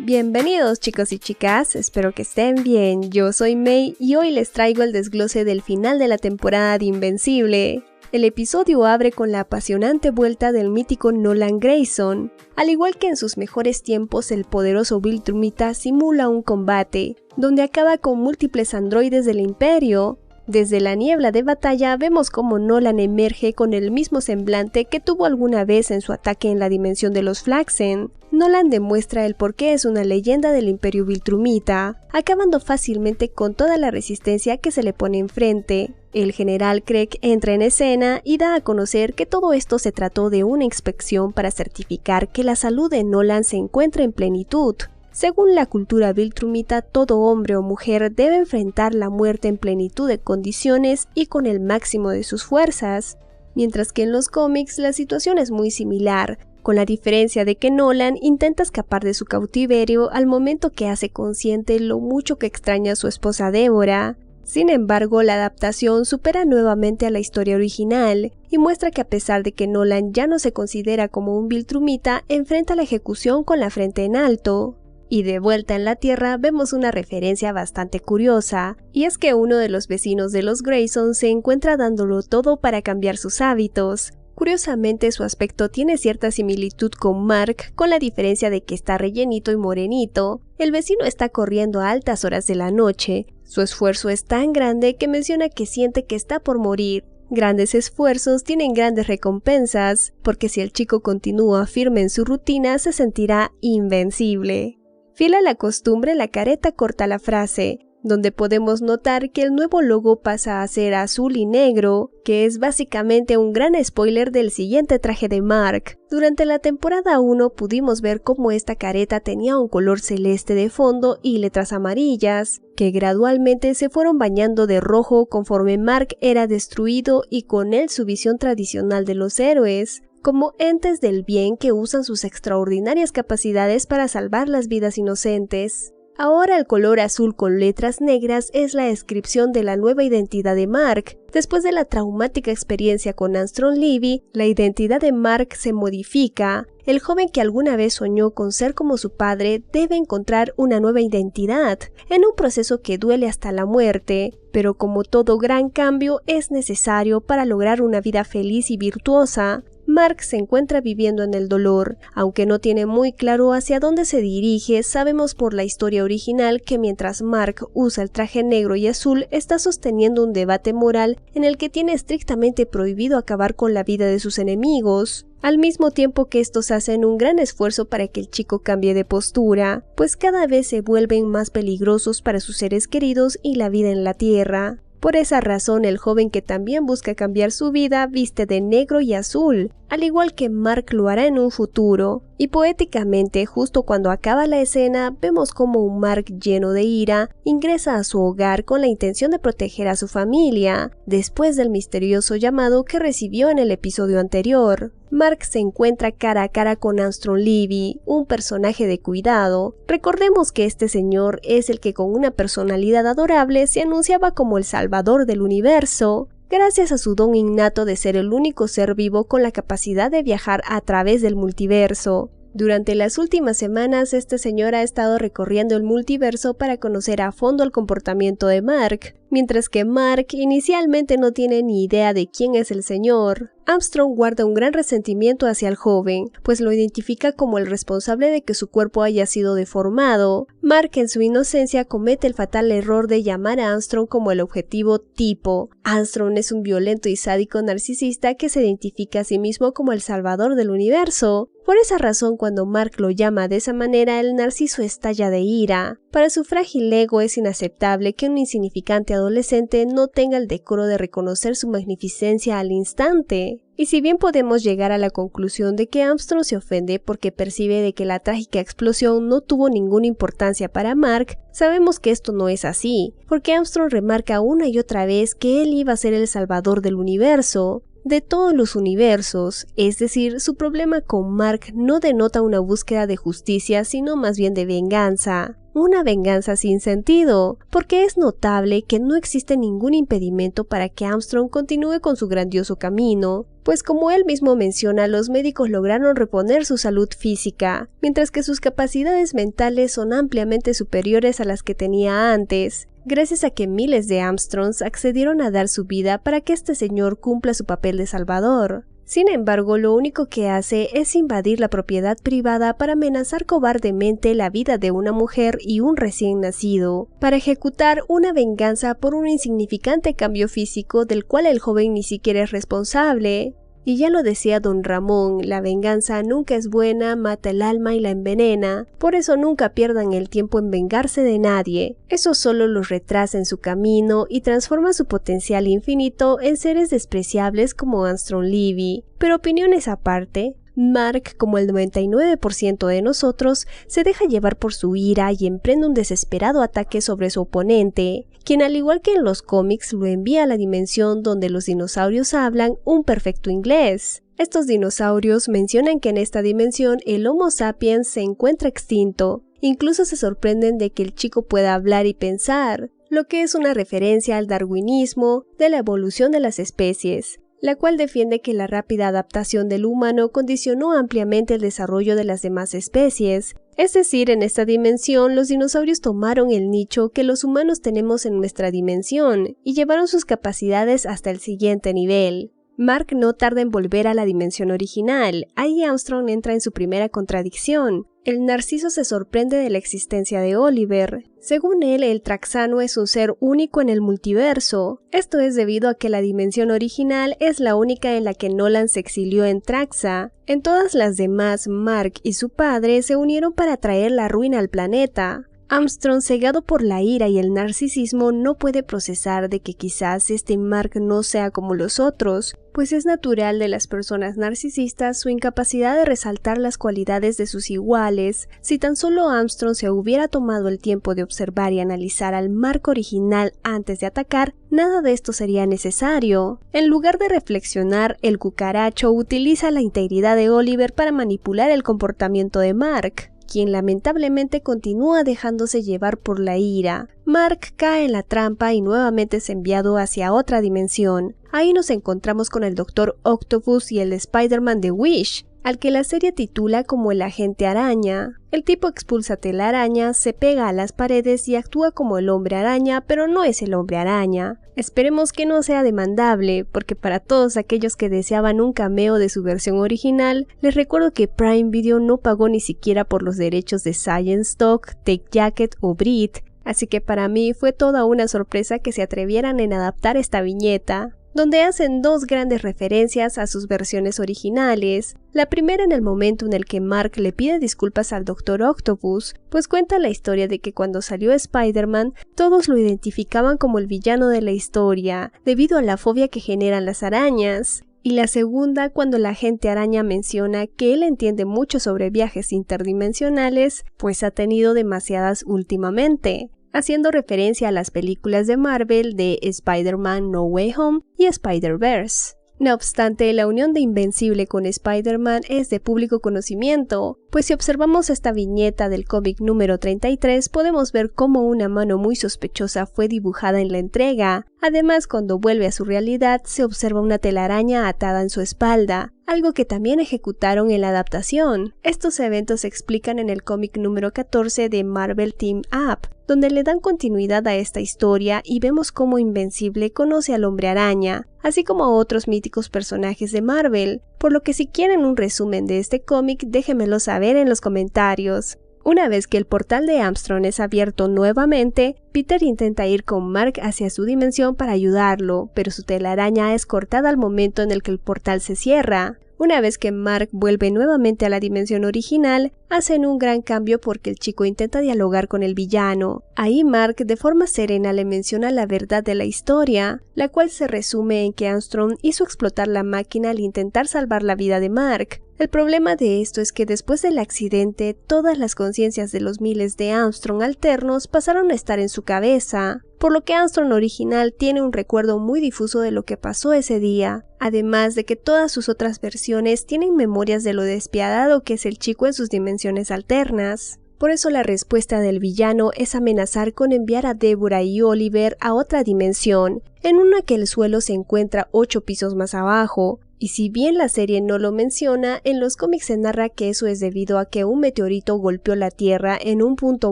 Bienvenidos chicos y chicas, espero que estén bien. Yo soy May y hoy les traigo el desglose del final de la temporada de Invencible. El episodio abre con la apasionante vuelta del mítico Nolan Grayson. Al igual que en sus mejores tiempos, el poderoso Viltrumita simula un combate, donde acaba con múltiples androides del Imperio. Desde la niebla de batalla vemos cómo Nolan emerge con el mismo semblante que tuvo alguna vez en su ataque en la dimensión de los Flaxen. Nolan demuestra el por qué es una leyenda del Imperio Viltrumita, acabando fácilmente con toda la resistencia que se le pone enfrente. El general Craig entra en escena y da a conocer que todo esto se trató de una inspección para certificar que la salud de Nolan se encuentra en plenitud. Según la cultura Viltrumita, todo hombre o mujer debe enfrentar la muerte en plenitud de condiciones y con el máximo de sus fuerzas, mientras que en los cómics la situación es muy similar, con la diferencia de que Nolan intenta escapar de su cautiverio al momento que hace consciente lo mucho que extraña a su esposa Deborah. Sin embargo, la adaptación supera nuevamente a la historia original y muestra que a pesar de que Nolan ya no se considera como un Viltrumita, enfrenta la ejecución con la frente en alto. Y de vuelta en la Tierra vemos una referencia bastante curiosa, y es que uno de los vecinos de los Grayson se encuentra dándolo todo para cambiar sus hábitos. Curiosamente su aspecto tiene cierta similitud con Mark, con la diferencia de que está rellenito y morenito. El vecino está corriendo a altas horas de la noche. Su esfuerzo es tan grande que menciona que siente que está por morir. Grandes esfuerzos tienen grandes recompensas, porque si el chico continúa firme en su rutina se sentirá invencible. Fiel a la costumbre, la careta corta la frase, donde podemos notar que el nuevo logo pasa a ser azul y negro, que es básicamente un gran spoiler del siguiente traje de Mark. Durante la temporada 1 pudimos ver cómo esta careta tenía un color celeste de fondo y letras amarillas, que gradualmente se fueron bañando de rojo conforme Mark era destruido y con él su visión tradicional de los héroes, como entes del bien que usan sus extraordinarias capacidades para salvar las vidas inocentes. Ahora el color azul con letras negras es la descripción de la nueva identidad de Mark. Después de la traumática experiencia con Armstrong Levy, la identidad de Mark se modifica. El joven que alguna vez soñó con ser como su padre debe encontrar una nueva identidad, en un proceso que duele hasta la muerte, pero como todo gran cambio es necesario para lograr una vida feliz y virtuosa. Mark se encuentra viviendo en el dolor, aunque no tiene muy claro hacia dónde se dirige. Sabemos por la historia original que mientras Mark usa el traje negro y azul, está sosteniendo un debate moral en el que tiene estrictamente prohibido acabar con la vida de sus enemigos, al mismo tiempo que estos hacen un gran esfuerzo para que el chico cambie de postura, pues cada vez se vuelven más peligrosos para sus seres queridos y la vida en la Tierra. Por esa razón, el joven que también busca cambiar su vida viste de negro y azul, al igual que Mark lo hará en un futuro. Y poéticamente, justo cuando acaba la escena, vemos como un Mark lleno de ira ingresa a su hogar con la intención de proteger a su familia, después del misterioso llamado que recibió en el episodio anterior. Mark se encuentra cara a cara con Armstrong Levy, un personaje de cuidado. Recordemos que este señor es el que con una personalidad adorable se anunciaba como el salvador del universo, gracias a su don innato de ser el único ser vivo con la capacidad de viajar a través del multiverso. Durante las últimas semanas, este señor ha estado recorriendo el multiverso para conocer a fondo el comportamiento de Mark, mientras que Mark inicialmente no tiene ni idea de quién es el señor. Armstrong guarda un gran resentimiento hacia el joven, pues lo identifica como el responsable de que su cuerpo haya sido deformado. Mark en su inocencia comete el fatal error de llamar a Armstrong como el objetivo tipo. Armstrong es un violento y sádico narcisista que se identifica a sí mismo como el salvador del universo. Por esa razón, cuando Mark lo llama de esa manera, el narciso estalla de ira. Para su frágil ego es inaceptable que un insignificante adolescente no tenga el decoro de reconocer su magnificencia al instante. Y si bien podemos llegar a la conclusión de que Armstrong se ofende porque percibe de que la trágica explosión no tuvo ninguna importancia para Mark, sabemos que esto no es así, porque Armstrong remarca una y otra vez que él iba a ser el salvador del universo, de todos los universos, es decir, su problema con Mark no denota una búsqueda de justicia, sino más bien de venganza. una venganza sin sentido, porque es notable que no existe ningún impedimento para que Armstrong continúe con su grandioso camino, pues como él mismo menciona, los médicos lograron reponer su salud física, mientras que sus capacidades mentales son ampliamente superiores a las que tenía antes, gracias a que miles de Armstrongs accedieron a dar su vida para que este señor cumpla su papel de salvador. Sin embargo, lo único que hace es invadir la propiedad privada para amenazar cobardemente la vida de una mujer y un recién nacido, para ejecutar una venganza por un insignificante cambio físico del cual el joven ni siquiera es responsable. Y ya lo decía don Ramón, la venganza nunca es buena, mata el alma y la envenena, por eso nunca pierdan el tiempo en vengarse de nadie, eso solo los retrasa en su camino y transforma su potencial infinito en seres despreciables como Armstrong Levy. Pero opiniones aparte, Mark, como el 99% de nosotros, se deja llevar por su ira y emprende un desesperado ataque sobre su oponente, quien al igual que en los cómics lo envía a la dimensión donde los dinosaurios hablan un perfecto inglés. Estos dinosaurios mencionan que en esta dimensión el Homo sapiens se encuentra extinto, incluso se sorprenden de que el chico pueda hablar y pensar, lo que es una referencia al darwinismo de la evolución de las especies, la cual defiende que la rápida adaptación del humano condicionó ampliamente el desarrollo de las demás especies. Es decir, en esta dimensión los dinosaurios tomaron el nicho que los humanos tenemos en nuestra dimensión y llevaron sus capacidades hasta el siguiente nivel. Mark no tarda en volver a la dimensión original, ahí Armstrong entra en su primera contradicción. El Narciso se sorprende de la existencia de Oliver. Según él, el Traxano es un ser único en el multiverso. Esto es debido a que la dimensión original es la única en la que Nolan se exilió en Traxa. En todas las demás, Mark y su padre se unieron para traer la ruina al planeta. Armstrong, cegado por la ira y el narcisismo, no puede procesar de que quizás este Mark no sea como los otros, pues es natural de las personas narcisistas su incapacidad de resaltar las cualidades de sus iguales. Si tan solo Armstrong se hubiera tomado el tiempo de observar y analizar al Mark original antes de atacar, nada de esto sería necesario. En lugar de reflexionar, el cucaracho utiliza la integridad de Oliver para manipular el comportamiento de Mark, quien lamentablemente continúa dejándose llevar por la ira. Mark cae en la trampa y nuevamente es enviado hacia otra dimensión. Ahí nos encontramos con el Dr. Octopus y el Spider-Man de Wish, al que la serie titula como el agente araña. El tipo expulsa telaraña, se pega a las paredes y actúa como el hombre araña, pero no es el hombre araña. Esperemos que no sea demandable, porque para todos aquellos que deseaban un cameo de su versión original, les recuerdo que Prime Video no pagó ni siquiera por los derechos de Science Talk, Take Jacket o Brit, así que para mí fue toda una sorpresa que se atrevieran en adaptar esta viñeta, donde hacen dos grandes referencias a sus versiones originales. La primera en el momento en el que Mark le pide disculpas al Dr. Octopus, pues cuenta la historia de que cuando salió Spider-Man, todos lo identificaban como el villano de la historia, debido a la fobia que generan las arañas. Y la segunda cuando la agente araña menciona que él entiende mucho sobre viajes interdimensionales, pues ha tenido demasiadas últimamente, haciendo referencia a las películas de Marvel de Spider-Man No Way Home y Spider-Verse. No obstante, la unión de Invencible con Spider-Man es de público conocimiento, pues si observamos esta viñeta del cómic número 33 podemos ver cómo una mano muy sospechosa fue dibujada en la entrega. Además, cuando vuelve a su realidad se observa una telaraña atada en su espalda, algo que también ejecutaron en la adaptación. Estos eventos se explican en el cómic número 14 de Marvel Team Up, donde le dan continuidad a esta historia y vemos cómo Invencible conoce al Hombre Araña, así como a otros míticos personajes de Marvel, por lo que si quieren un resumen de este cómic déjenmelo saber en los comentarios. Una vez que el portal de Armstrong es abierto nuevamente, Peter intenta ir con Mark hacia su dimensión para ayudarlo, pero su telaraña es cortada al momento en el que el portal se cierra. Una vez que Mark vuelve nuevamente a la dimensión original, hacen un gran cambio porque el chico intenta dialogar con el villano. Ahí Mark de forma serena le menciona la verdad de la historia, la cual se resume en que Armstrong hizo explotar la máquina al intentar salvar la vida de Mark. El problema de esto es que después del accidente, todas las conciencias de los miles de Armstrong alternos pasaron a estar en su cabeza, por lo que Armstrong original tiene un recuerdo muy difuso de lo que pasó ese día, además de que todas sus otras versiones tienen memorias de lo despiadado que es el chico en sus dimensiones alternas. Por eso la respuesta del villano es amenazar con enviar a Deborah y Oliver a otra dimensión, en una que el suelo se encuentra 8 pisos más abajo. Y si bien la serie no lo menciona, en los cómics se narra que eso es debido a que un meteorito golpeó la Tierra en un punto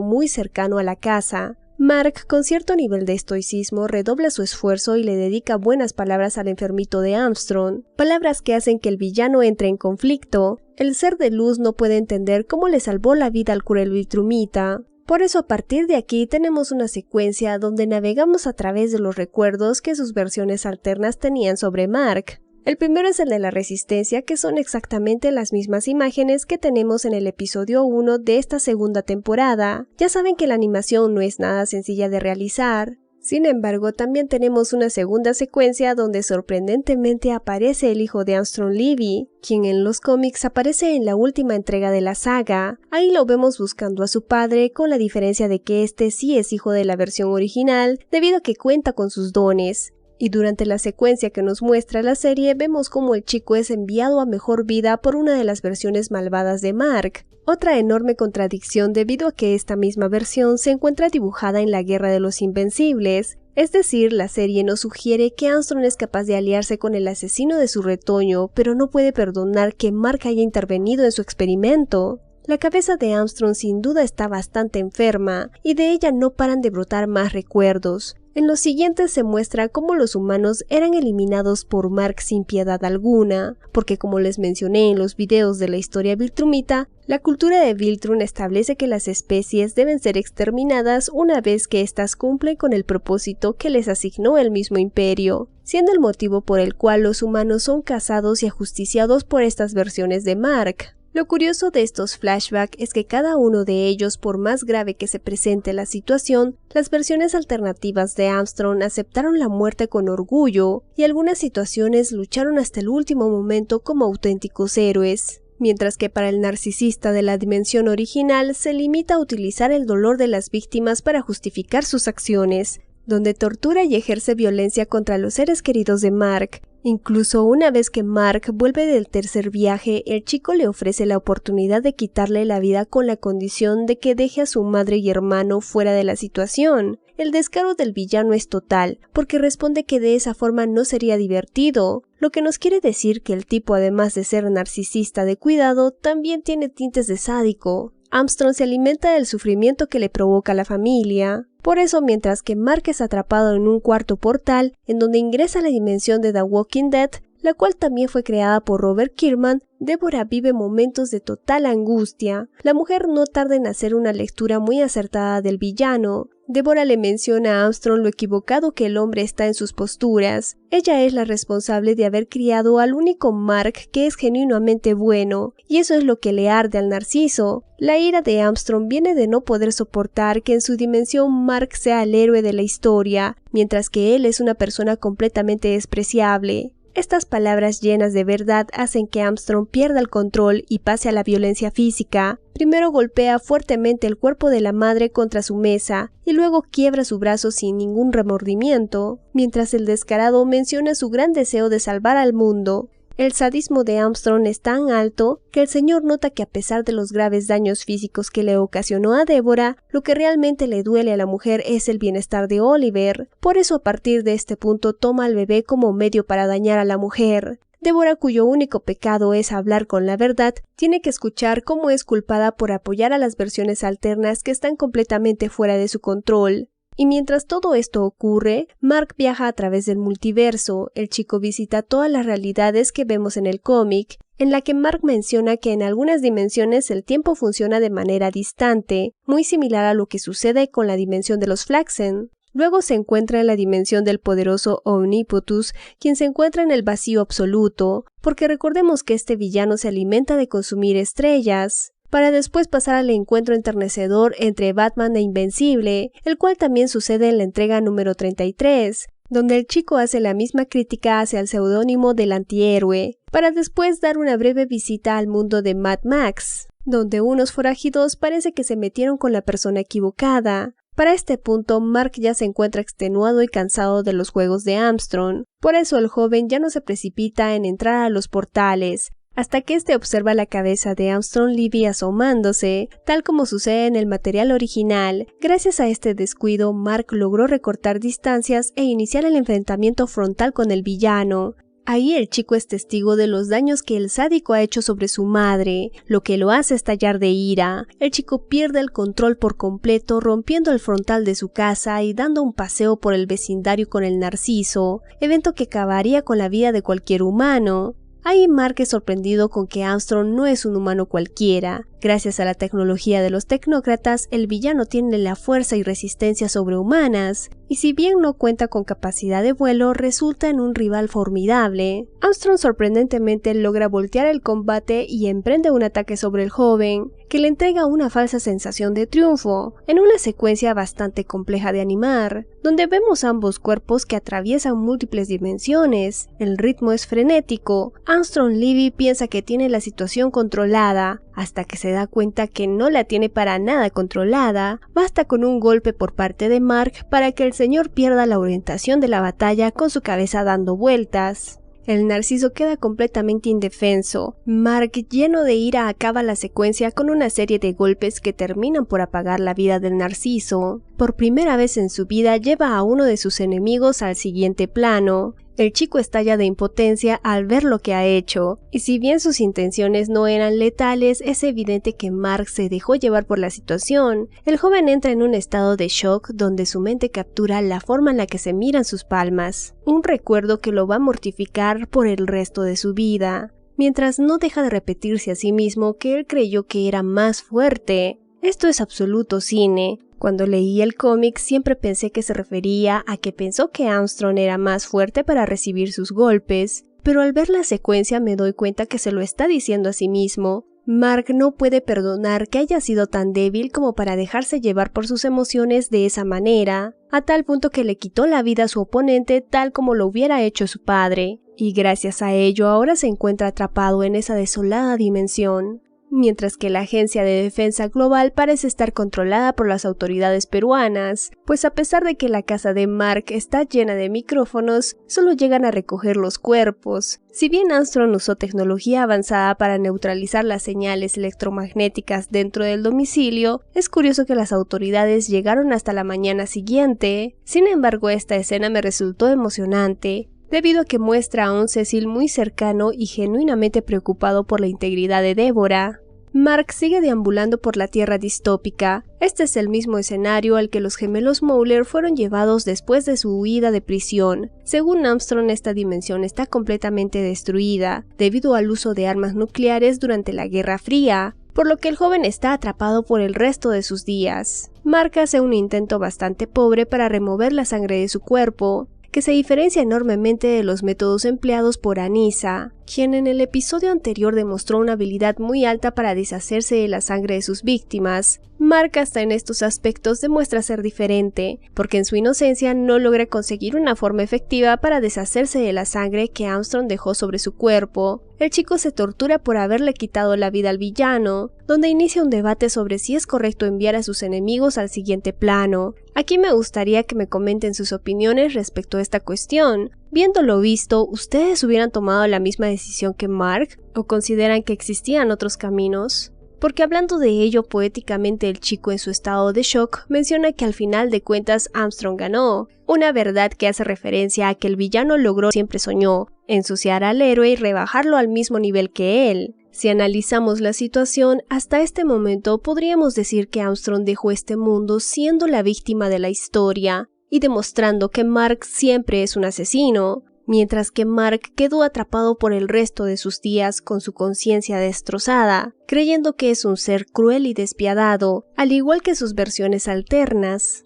muy cercano a la casa. Mark, con cierto nivel de estoicismo, redobla su esfuerzo y le dedica buenas palabras al enfermito de Armstrong, palabras que hacen que el villano entre en conflicto. El ser de luz no puede entender cómo le salvó la vida al cruel Viltrumita. Por eso a partir de aquí tenemos una secuencia donde navegamos a través de los recuerdos que sus versiones alternas tenían sobre Mark. El primero es el de la Resistencia, que son exactamente las mismas imágenes que tenemos en el episodio 1 de esta segunda temporada. Ya saben que la animación no es nada sencilla de realizar. Sin embargo, también tenemos una segunda secuencia donde sorprendentemente aparece el hijo de Armstrong, Libby, quien en los cómics aparece en la última entrega de la saga. Ahí lo vemos buscando a su padre, con la diferencia de que este sí es hijo de la versión original, debido a que cuenta con sus dones. Y durante la secuencia que nos muestra la serie vemos cómo el chico es enviado a mejor vida por una de las versiones malvadas de Mark. Otra enorme contradicción debido a que esta misma versión se encuentra dibujada en la Guerra de los Invencibles. Es decir, la serie nos sugiere que Armstrong es capaz de aliarse con el asesino de su retoño, pero no puede perdonar que Mark haya intervenido en su experimento. La cabeza de Armstrong sin duda está bastante enferma, y de ella no paran de brotar más recuerdos. En los siguientes se muestra cómo los humanos eran eliminados por Mark sin piedad alguna, porque como les mencioné en los videos de la historia Viltrumita, la cultura de Viltrum establece que las especies deben ser exterminadas una vez que éstas cumplen con el propósito que les asignó el mismo imperio, siendo el motivo por el cual los humanos son cazados y ajusticiados por estas versiones de Mark. Lo curioso de estos flashbacks es que cada uno de ellos, por más grave que se presente la situación, las versiones alternativas de Armstrong aceptaron la muerte con orgullo y algunas situaciones lucharon hasta el último momento como auténticos héroes. Mientras que para el narcisista de la dimensión original se limita a utilizar el dolor de las víctimas para justificar sus acciones, donde tortura y ejerce violencia contra los seres queridos de Mark. Incluso una vez que Mark vuelve del tercer viaje, el chico le ofrece la oportunidad de quitarle la vida con la condición de que deje a su madre y hermano fuera de la situación. El descaro del villano es total, porque responde que de esa forma no sería divertido, lo que nos quiere decir que el tipo, además de ser narcisista de cuidado, también tiene tintes de sádico. Armstrong se alimenta del sufrimiento que le provoca a la familia. Por eso, mientras que Mark es atrapado en un cuarto portal, en donde ingresa a la dimensión de The Walking Dead, la cual también fue creada por Robert Kirkman, Deborah vive momentos de total angustia. La mujer no tarda en hacer una lectura muy acertada del villano. Deborah le menciona a Armstrong lo equivocado que el hombre está en sus posturas. Ella es la responsable de haber criado al único Mark que es genuinamente bueno, y eso es lo que le arde al narciso. La ira de Armstrong viene de no poder soportar que en su dimensión Mark sea el héroe de la historia, mientras que él es una persona completamente despreciable. Estas palabras llenas de verdad hacen que Armstrong pierda el control y pase a la violencia física. Primero golpea fuertemente el cuerpo de la madre contra su mesa y luego quiebra su brazo sin ningún remordimiento, mientras el descarado menciona su gran deseo de salvar al mundo. El sadismo de Armstrong es tan alto que el señor nota que a pesar de los graves daños físicos que le ocasionó a Deborah, lo que realmente le duele a la mujer es el bienestar de Oliver. Por eso a partir de este punto toma al bebé como medio para dañar a la mujer. Deborah, cuyo único pecado es hablar con la verdad, tiene que escuchar cómo es culpada por apoyar a las versiones alternas que están completamente fuera de su control. Y mientras todo esto ocurre, Mark viaja a través del multiverso. El chico visita todas las realidades que vemos en el cómic, en la que Mark menciona que en algunas dimensiones el tiempo funciona de manera distante, muy similar a lo que sucede con la dimensión de los Flaxen. Luego se encuentra en la dimensión del poderoso Omnipotus, quien se encuentra en el vacío absoluto, porque recordemos que este villano se alimenta de consumir estrellas, para después pasar al encuentro enternecedor entre Batman e Invencible, el cual también sucede en la entrega número 33, donde el chico hace la misma crítica hacia el seudónimo del antihéroe, para después dar una breve visita al mundo de Mad Max, donde unos forajidos parece que se metieron con la persona equivocada. Para este punto, Mark ya se encuentra extenuado y cansado de los juegos de Armstrong, por eso el joven ya no se precipita en entrar a los portales. hasta que este observa la cabeza de Armstrong Levy asomándose, tal como sucede en el material original. Gracias a este descuido, Mark logró recortar distancias e iniciar el enfrentamiento frontal con el villano. Ahí el chico es testigo de los daños que el sádico ha hecho sobre su madre, lo que lo hace estallar de ira. El chico pierde el control por completo, rompiendo el frontal de su casa y dando un paseo por el vecindario con el Narciso, evento que acabaría con la vida de cualquier humano. Ahí Mark es sorprendido con que Armstrong no es un humano cualquiera. Gracias a la tecnología de los tecnócratas, el villano tiene la fuerza y resistencia sobrehumanas, y si bien no cuenta con capacidad de vuelo, resulta en un rival formidable. Armstrong sorprendentemente logra voltear el combate y emprende un ataque sobre el joven, que le entrega una falsa sensación de triunfo, en una secuencia bastante compleja de animar, donde vemos ambos cuerpos que atraviesan múltiples dimensiones. El ritmo es frenético. Armstrong Levy piensa que tiene la situación controlada, hasta que se da cuenta que no la tiene para nada controlada. Basta con un golpe por parte de Mark para que el señor pierda la orientación de la batalla con su cabeza dando vueltas. El Narciso queda completamente indefenso. Mark, lleno de ira, acaba la secuencia con una serie de golpes que terminan por apagar la vida del Narciso. Por primera vez en su vida lleva a uno de sus enemigos al siguiente plano. El chico estalla de impotencia al ver lo que ha hecho, y si bien sus intenciones no eran letales, es evidente que Mark se dejó llevar por la situación. El joven entra en un estado de shock donde su mente captura la forma en la que se miran sus palmas, un recuerdo que lo va a mortificar por el resto de su vida, mientras no deja de repetirse a sí mismo que él creyó que era más fuerte. Esto es absoluto cine. Cuando leí el cómic siempre pensé que se refería a que pensó que Armstrong era más fuerte para recibir sus golpes, pero al ver la secuencia me doy cuenta que se lo está diciendo a sí mismo. Mark no puede perdonar que haya sido tan débil como para dejarse llevar por sus emociones de esa manera, a tal punto que le quitó la vida a su oponente tal como lo hubiera hecho su padre, y gracias a ello ahora se encuentra atrapado en esa desolada dimensión. Mientras que la Agencia de Defensa Global parece estar controlada por las autoridades peruanas, pues a pesar de que la casa de Mark está llena de micrófonos, solo llegan a recoger los cuerpos. Si bien Armstrong usó tecnología avanzada para neutralizar las señales electromagnéticas dentro del domicilio, es curioso que las autoridades llegaron hasta la mañana siguiente. Sin embargo, esta escena me resultó emocionante, debido a que muestra a un Cecil muy cercano y genuinamente preocupado por la integridad de Débora. Mark sigue deambulando por la Tierra distópica. Este es el mismo escenario al que los gemelos Mowler fueron llevados después de su huida de prisión. Según Armstrong, esta dimensión está completamente destruida, debido al uso de armas nucleares durante la Guerra Fría, por lo que el joven está atrapado por el resto de sus días. Mark hace un intento bastante pobre para remover la sangre de su cuerpo, que se diferencia enormemente de los métodos empleados por Anissa, quien en el episodio anterior demostró una habilidad muy alta para deshacerse de la sangre de sus víctimas. Mark hasta en estos aspectos demuestra ser diferente, porque en su inocencia no logra conseguir una forma efectiva para deshacerse de la sangre que Armstrong dejó sobre su cuerpo. El chico se tortura por haberle quitado la vida al villano, donde inicia un debate sobre si es correcto enviar a sus enemigos al siguiente plano. Aquí me gustaría que me comenten sus opiniones respecto a esta cuestión. Viendo lo visto, ¿ustedes hubieran tomado la misma decisión que Mark? ¿O consideran que existían otros caminos? Porque hablando de ello poéticamente, el chico en su estado de shock menciona que al final de cuentas Armstrong ganó, una verdad que hace referencia a que el villano logró siempre soñó, ensuciar al héroe y rebajarlo al mismo nivel que él. Si analizamos la situación, hasta este momento podríamos decir que Armstrong dejó este mundo siendo la víctima de la historia, y demostrando que Mark siempre es un asesino, mientras que Mark quedó atrapado por el resto de sus días con su conciencia destrozada, creyendo que es un ser cruel y despiadado, al igual que sus versiones alternas.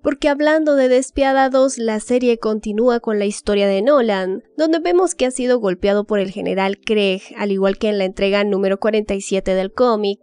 Porque hablando de despiadados, la serie continúa con la historia de Nolan, donde vemos que ha sido golpeado por el general Craig, al igual que en la entrega número 47 del cómic.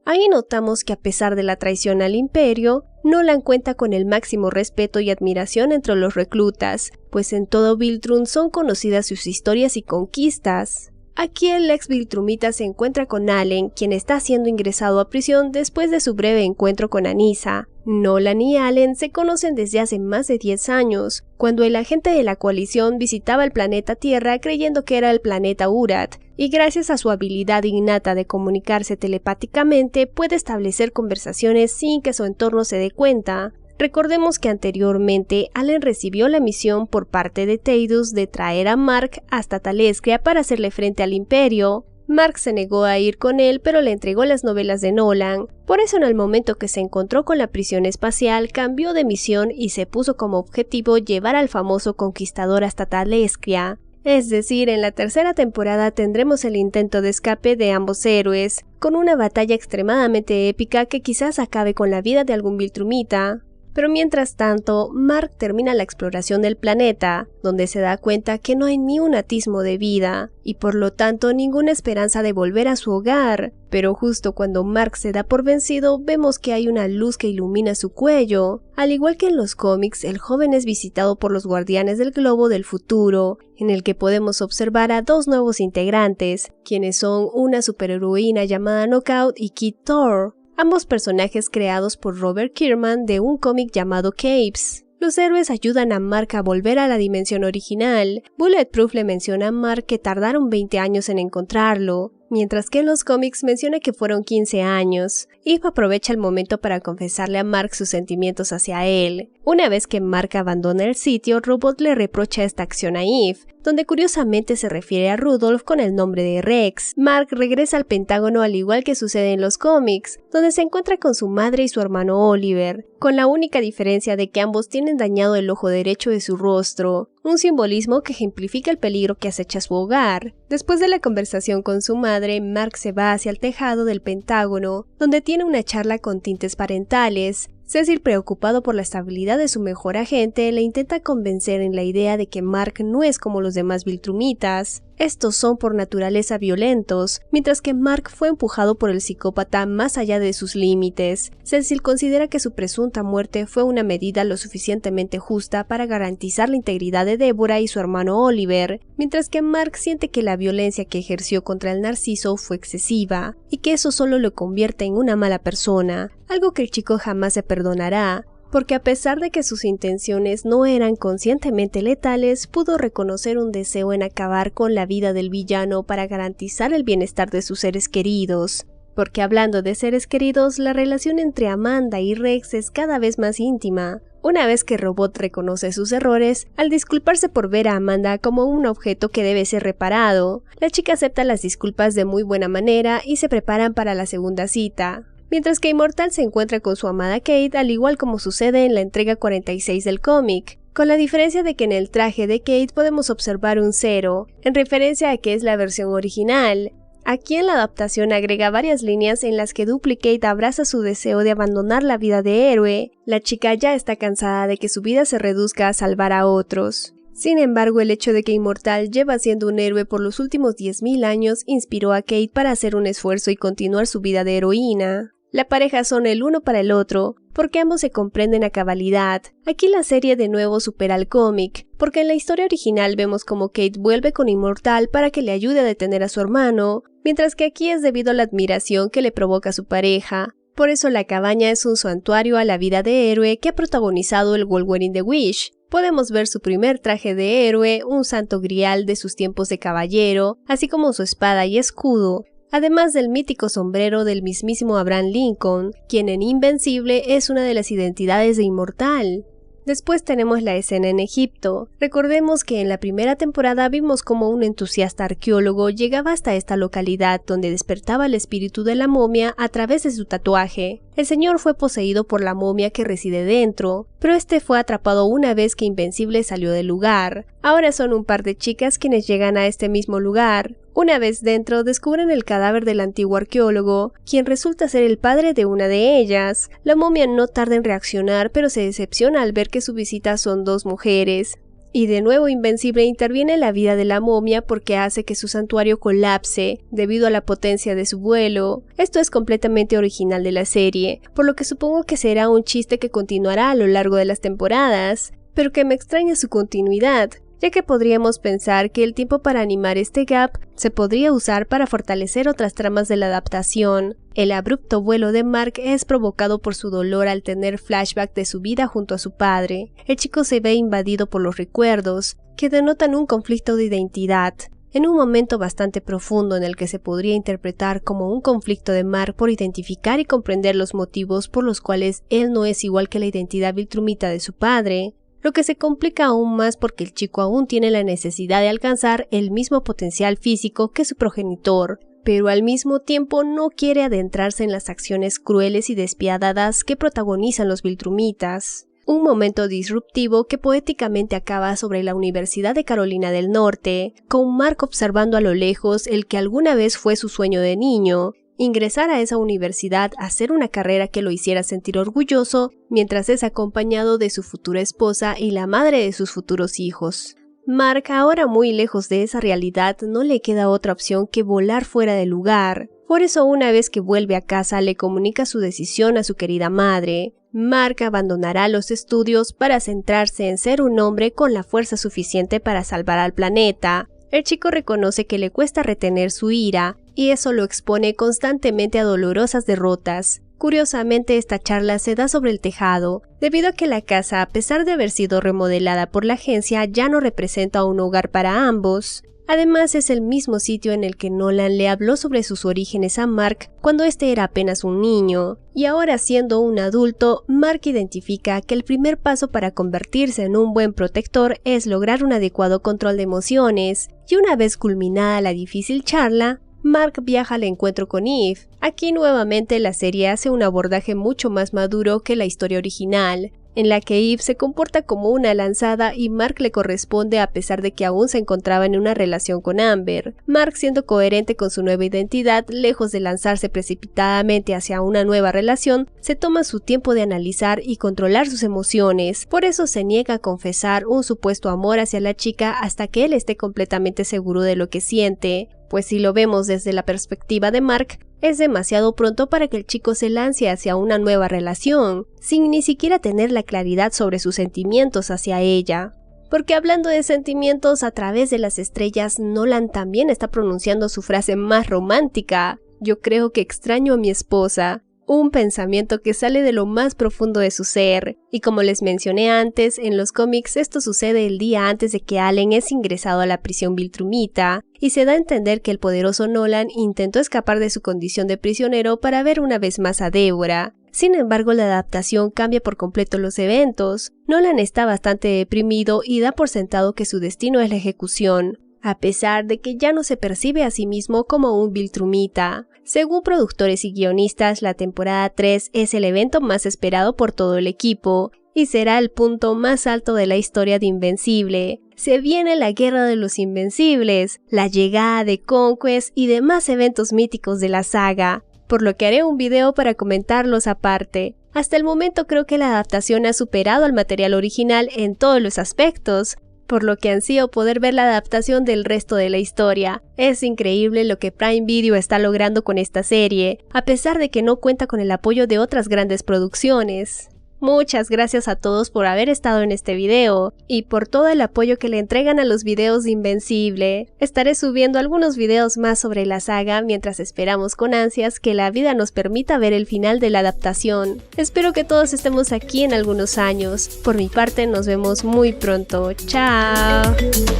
Ahí notamos que a pesar de la traición al imperio, Nolan cuenta con el máximo respeto y admiración entre los reclutas, pues en todo Viltrum son conocidas sus historias y conquistas. Aquí el ex Viltrumita se encuentra con Allen, quien está siendo ingresado a prisión después de su breve encuentro con Anissa. Nolan y Allen se conocen desde hace más de 10 años, cuando el agente de la coalición visitaba el planeta Tierra creyendo que era el planeta Urat, y gracias a su habilidad innata de comunicarse telepáticamente puede establecer conversaciones sin que su entorno se dé cuenta. Recordemos que anteriormente Allen recibió la misión por parte de Theodus de traer a Mark hasta Talescria para hacerle frente al Imperio. Mark se negó a ir con él, pero le entregó las novelas de Nolan. Por eso en el momento que se encontró con la prisión espacial, cambió de misión y se puso como objetivo llevar al famoso conquistador hasta Talescria. Es decir, en la tercera temporada tendremos el intento de escape de ambos héroes, con una batalla extremadamente épica que quizás acabe con la vida de algún Viltrumita. Pero mientras tanto, Mark termina la exploración del planeta, donde se da cuenta que no hay ni un atismo de vida, y por lo tanto ninguna esperanza de volver a su hogar. Pero justo cuando Mark se da por vencido, vemos que hay una luz que ilumina su cuello. Al igual que en los cómics, el joven es visitado por los guardianes del globo del futuro, en el que podemos observar a dos nuevos integrantes, quienes son una superheroína llamada Knockout y Kid Thor. Ambos personajes creados por Robert Kirkman de un cómic llamado Capes. Los héroes ayudan a Mark a volver a la dimensión original. Bulletproof le menciona a Mark que tardaron 20 años en encontrarlo, mientras que en los cómics menciona que fueron 15 años. Eve aprovecha el momento para confesarle a Mark sus sentimientos hacia él. Una vez que Mark abandona el sitio, Robot le reprocha esta acción a Eve, donde curiosamente se refiere a Rudolph con el nombre de Rex. Mark regresa al Pentágono al igual que sucede en los cómics, donde se encuentra con su madre y su hermano Oliver, con la única diferencia de que ambos tienen dañado el ojo derecho de su rostro, un simbolismo que ejemplifica el peligro que acecha su hogar. Después de la conversación con su madre, Mark se va hacia el tejado del Pentágono, donde tiene una charla con tintes parentales. Cecil, preocupado por la estabilidad de su mejor agente, le intenta convencer en la idea de que Mark no es como los demás Viltrumitas. Estos son por naturaleza violentos, mientras que Mark fue empujado por el psicópata más allá de sus límites. Cecil considera que su presunta muerte fue una medida lo suficientemente justa para garantizar la integridad de Deborah y su hermano Oliver, mientras que Mark siente que la violencia que ejerció contra el Narciso fue excesiva, y que eso solo lo convierte en una mala persona, algo que el chico jamás se perdonará. Porque a pesar de que sus intenciones no eran conscientemente letales, pudo reconocer un deseo en acabar con la vida del villano para garantizar el bienestar de sus seres queridos. Porque hablando de seres queridos, la relación entre Amanda y Rex es cada vez más íntima. Una vez que Robot reconoce sus errores, al disculparse por ver a Amanda como un objeto que debe ser reparado, la chica acepta las disculpas de muy buena manera y se preparan para la segunda cita. Mientras que Immortal se encuentra con su amada Kate, al igual como sucede en la entrega 46 del cómic, con la diferencia de que en el traje de Kate podemos observar un 0, en referencia a que es la versión original. Aquí en la adaptación agrega varias líneas en las que Duplicate abraza su deseo de abandonar la vida de héroe. La chica ya está cansada de que su vida se reduzca a salvar a otros. Sin embargo, el hecho de que Immortal lleva siendo un héroe por los últimos 10.000 años inspiró a Kate para hacer un esfuerzo y continuar su vida de heroína. La pareja son el uno para el otro, porque ambos se comprenden a cabalidad. Aquí la serie de nuevo supera al cómic, porque en la historia original vemos como Kate vuelve con Immortal para que le ayude a detener a su hermano, mientras que aquí es debido a la admiración que le provoca a su pareja. Por eso la cabaña es un santuario a la vida de héroe que ha protagonizado el Wolverine de Wish. Podemos ver su primer traje de héroe, un santo grial de sus tiempos de caballero, así como su espada y escudo, además del mítico sombrero del mismísimo Abraham Lincoln, quien en Invencible es una de las identidades de Immortal. Después tenemos la escena en Egipto. Recordemos que en la primera temporada vimos cómo un entusiasta arqueólogo llegaba hasta esta localidad donde despertaba el espíritu de la momia a través de su tatuaje. El señor fue poseído por la momia que reside dentro, pero este fue atrapado una vez que Invencible salió del lugar. Ahora son un par de chicas quienes llegan a este mismo lugar. Una vez dentro, descubren el cadáver del antiguo arqueólogo, quien resulta ser el padre de una de ellas. La momia no tarda en reaccionar, pero se decepciona al ver que su visita son dos mujeres. Y de nuevo Invencible interviene en la vida de la momia porque hace que su santuario colapse debido a la potencia de su vuelo. Esto es completamente original de la serie, por lo que supongo que será un chiste que continuará a lo largo de las temporadas, pero que me extraña su continuidad, ya que podríamos pensar que el tiempo para animar este gap se podría usar para fortalecer otras tramas de la adaptación. El abrupto vuelo de Mark es provocado por su dolor al tener flashback de su vida junto a su padre. El chico se ve invadido por los recuerdos, que denotan un conflicto de identidad. en un momento bastante profundo en el que se podría interpretar como un conflicto de Mark por identificar y comprender los motivos por los cuales él no es igual que la identidad viltrumita de su padre, lo que se complica aún más porque el chico aún tiene la necesidad de alcanzar el mismo potencial físico que su progenitor, pero al mismo tiempo no quiere adentrarse en las acciones crueles y despiadadas que protagonizan los viltrumitas. Un momento disruptivo que poéticamente acaba sobre la Universidad de Carolina del Norte, con Mark observando a lo lejos el que alguna vez fue su sueño de niño, ingresar a esa universidad, hacer una carrera que lo hiciera sentir orgulloso, mientras es acompañado de su futura esposa y la madre de sus futuros hijos. Mark, ahora muy lejos de esa realidad, no le queda otra opción que volar fuera del lugar. Por eso, una vez que vuelve a casa, le comunica su decisión a su querida madre. Mark abandonará los estudios para centrarse en ser un hombre con la fuerza suficiente para salvar al planeta. El chico reconoce que le cuesta retener su ira, y eso lo expone constantemente a dolorosas derrotas. Curiosamente, esta charla se da sobre el tejado, debido a que la casa, a pesar de haber sido remodelada por la agencia, ya no representa un hogar para ambos. Además, es el mismo sitio en el que Nolan le habló sobre sus orígenes a Mark cuando este era apenas un niño, y ahora siendo un adulto, Mark identifica que el primer paso para convertirse en un buen protector es lograr un adecuado control de emociones, y una vez culminada la difícil charla, Mark viaja al encuentro con Eve. Aquí nuevamente la serie hace un abordaje mucho más maduro que la historia original, en la que Eve se comporta como una lanzada y Mark le corresponde a pesar de que aún se encontraba en una relación con Amber. Mark, siendo coherente con su nueva identidad, lejos de lanzarse precipitadamente hacia una nueva relación, se toma su tiempo de analizar y controlar sus emociones. Por eso se niega a confesar un supuesto amor hacia la chica hasta que él esté completamente seguro de lo que siente. Pues si lo vemos desde la perspectiva de Mark, es demasiado pronto para que el chico se lance hacia una nueva relación, sin ni siquiera tener la claridad sobre sus sentimientos hacia ella. Porque hablando de sentimientos a través de las estrellas, Nolan también está pronunciando su frase más romántica: "Yo creo que extraño a mi esposa". Un pensamiento que sale de lo más profundo de su ser, y como les mencioné antes, en los cómics esto sucede el día antes de que Allen es ingresado a la prisión viltrumita, y se da a entender que el poderoso Nolan intentó escapar de su condición de prisionero para ver una vez más a Deborah. Sin embargo, la adaptación cambia por completo los eventos. Nolan está bastante deprimido y da por sentado que su destino es la ejecución, a pesar de que ya no se percibe a sí mismo como un viltrumita. Según productores y guionistas, la temporada 3 es el evento más esperado por todo el equipo, y será el punto más alto de la historia de Invencible. Se viene la Guerra de los Invencibles, la llegada de Conquest y demás eventos míticos de la saga, por lo que haré un video para comentarlos aparte. Hasta el momento creo que la adaptación ha superado al material original en todos los aspectos, por lo que ansío poder ver la adaptación del resto de la historia. Es increíble lo que Prime Video está logrando con esta serie, a pesar de que no cuenta con el apoyo de otras grandes producciones. Muchas gracias a todos por haber estado en este video, y por todo el apoyo que le entregan a los videos de Invencible. Estaré subiendo algunos videos más sobre la saga mientras esperamos con ansias que la vida nos permita ver el final de la adaptación. Espero que todos estemos aquí en algunos años. Por mi parte, nos vemos muy pronto. ¡Chao!